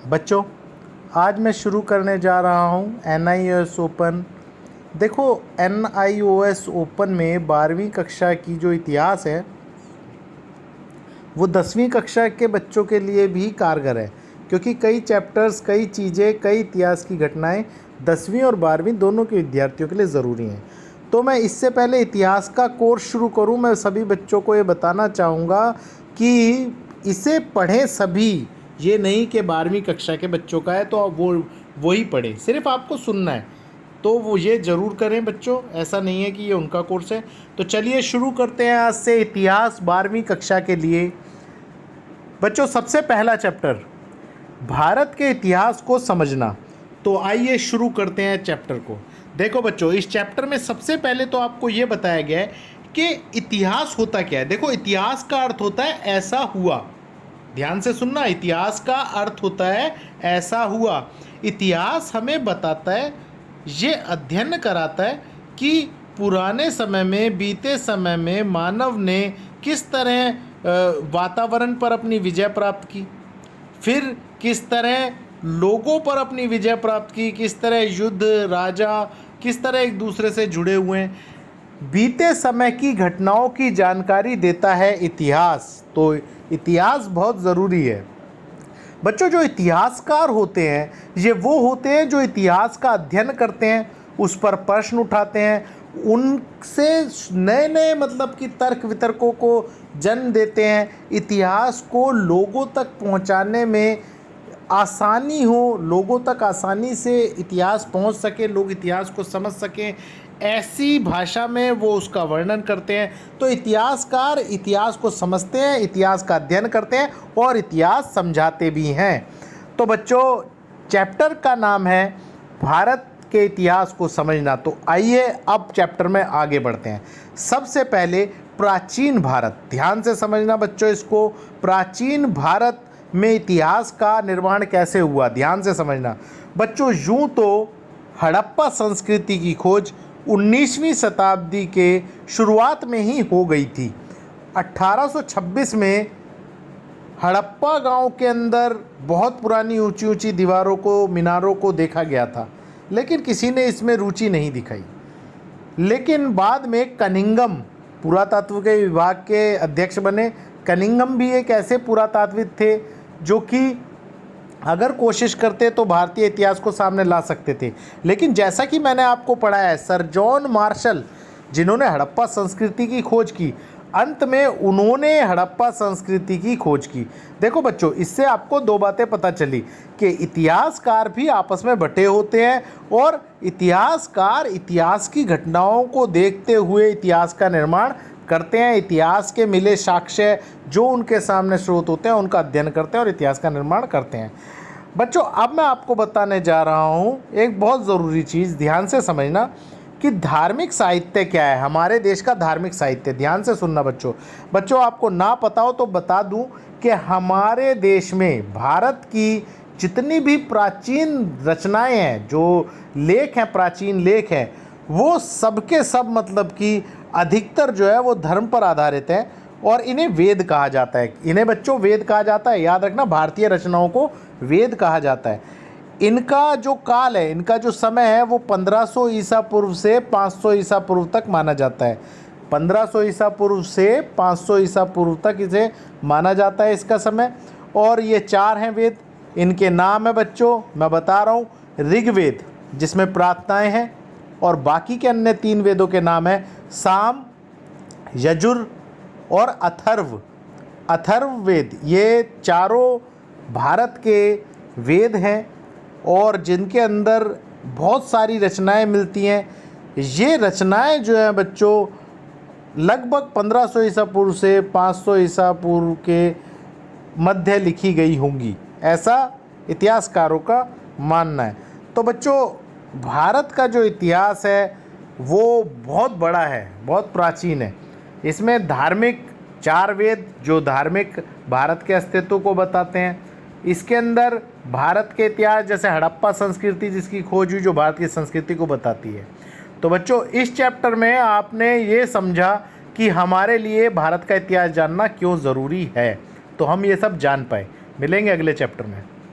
बच्चों, आज मैं शुरू करने जा रहा हूँ NIOS ओपन। देखो, NIOS ओपन में 12वीं कक्षा की जो इतिहास है वो 10वीं कक्षा के बच्चों के लिए भी कारगर है, क्योंकि कई चैप्टर्स, कई चीज़ें, कई इतिहास की घटनाएं 10वीं और 12वीं दोनों के विद्यार्थियों के लिए ज़रूरी हैं। तो मैं इससे पहले इतिहास का कोर्स शुरू करूं, मैं सभी बच्चों को ये बताना चाहूँगा कि इसे पढ़ें सभी। ये नहीं कि 12वीं कक्षा के बच्चों का है तो आप वो ही पढ़ें, सिर्फ आपको सुनना है, तो वो ये ज़रूर करें बच्चों। ऐसा नहीं है कि ये उनका कोर्स है। तो चलिए शुरू करते हैं आज से इतिहास 12वीं कक्षा के लिए। बच्चों, सबसे पहला चैप्टर, भारत के इतिहास को समझना। तो आइए शुरू करते हैं चैप्टर को। देखो बच्चों, इस चैप्टर में सबसे पहले तो आपको ये बताया गया है कि इतिहास होता क्या है। देखो, इतिहास का अर्थ होता है ऐसा हुआ। ध्यान से सुनना, इतिहास का अर्थ होता है ऐसा हुआ। इतिहास हमें बताता है, ये अध्ययन कराता है कि पुराने समय में, बीते समय में मानव ने किस तरह वातावरण पर अपनी विजय प्राप्त की, फिर किस तरह लोगों पर अपनी विजय प्राप्त की, किस तरह युद्ध, राजा किस तरह एक दूसरे से जुड़े हुए हैं। बीते समय की घटनाओं की जानकारी देता है इतिहास। तो इतिहास बहुत ज़रूरी है बच्चों। जो इतिहासकार होते हैं, ये वो होते हैं जो इतिहास का अध्ययन करते हैं, उस पर प्रश्न उठाते हैं, उनसे नए नए मतलब कि तर्क वितर्कों को जन्म देते हैं। इतिहास को लोगों तक पहुंचाने में आसानी हो, लोगों तक आसानी से इतिहास पहुंच सके, लोग इतिहास को समझ सकें, ऐसी भाषा में वो उसका वर्णन करते हैं। तो इतिहासकार इतिहास को समझते हैं, इतिहास का अध्ययन करते हैं और इतिहास समझाते भी हैं। तो बच्चों, चैप्टर का नाम है भारत के इतिहास को समझना। तो आइए अब चैप्टर में आगे बढ़ते हैं। सबसे पहले प्राचीन भारत, ध्यान से समझना बच्चों इसको। प्राचीन भारत में इतिहास का निर्माण कैसे हुआ, ध्यान से समझना बच्चों। यूं तो हड़प्पा संस्कृति की खोज 19वीं शताब्दी के शुरुआत में ही हो गई थी। 1826 में हड़प्पा गांव के अंदर बहुत पुरानी ऊंची ऊंची दीवारों को, मीनारों को देखा गया था, लेकिन किसी ने इसमें रुचि नहीं दिखाई। लेकिन बाद में कनिंघम पुरातत्व के विभाग के अध्यक्ष बने। कनिंघम भी एक ऐसे पुरातात्विक थे जो कि अगर कोशिश करते तो भारतीय इतिहास को सामने ला सकते थे। लेकिन जैसा कि मैंने आपको पढ़ाया है, सर जॉन मार्शल, जिन्होंने हड़प्पा संस्कृति की खोज की, अंत में उन्होंने हड़प्पा संस्कृति की खोज की। देखो बच्चों, इससे आपको दो बातें पता चली कि इतिहासकार भी आपस में बटे होते हैं और इतिहासकार इतिहास की घटनाओं को देखते हुए इतिहास का निर्माण करते हैं। इतिहास के मिले साक्ष्य जो उनके सामने स्रोत होते हैं उनका अध्ययन करते हैं और इतिहास का निर्माण करते हैं। बच्चों, अब मैं आपको बताने जा रहा हूँ एक बहुत ज़रूरी चीज़, ध्यान से समझना कि धार्मिक साहित्य क्या है, हमारे देश का धार्मिक साहित्य। ध्यान से सुनना बच्चों, आपको ना पता हो तो बता दूं कि हमारे देश में भारत की जितनी भी प्राचीन रचनाएं हैं, जो लेख हैं, प्राचीन लेख हैं, वो सबके सब मतलब कि अधिकतर जो है वो धर्म पर आधारित हैं और इन्हें वेद कहा जाता है। इन्हें बच्चों वेद कहा जाता है, याद रखना, भारतीय रचनाओं को वेद कहा जाता है। इनका जो काल है, इनका जो समय है वो 1500 ईसा पूर्व से 500 ईसा पूर्व तक माना जाता है। 1500 ईसा पूर्व से 500 ईसा पूर्व तक इसे माना जाता है इसका समय। और ये 4 हैं वेद, इनके नाम है बच्चों, मैं बता रहा हूँ। ऋग्वेद, जिसमें प्रार्थनाएं हैं, और बाकी के अन्य 3 वेदों के नाम है साम, यजुर और अथर्व। अथर्ववेद, ये चारों भारत के वेद हैं और जिनके अंदर बहुत सारी रचनाएं मिलती हैं। ये रचनाएं जो हैं बच्चों लगभग 1500 ईसा पूर्व से 500 ईसा पूर्व के मध्य लिखी गई होंगी, ऐसा इतिहासकारों का मानना है। तो बच्चों, भारत का जो इतिहास है वो बहुत बड़ा है, बहुत प्राचीन है। इसमें धार्मिक 4 वेद जो धार्मिक भारत के अस्तित्व को बताते हैं। इसके अंदर भारत के इतिहास, जैसे हड़प्पा संस्कृति जिसकी खोज हुई, जो भारत की संस्कृति को बताती है। तो बच्चों, इस चैप्टर में आपने ये समझा कि हमारे लिए भारत का इतिहास जानना क्यों ज़रूरी है, तो हम ये सब जान पाए। मिलेंगे अगले चैप्टर में।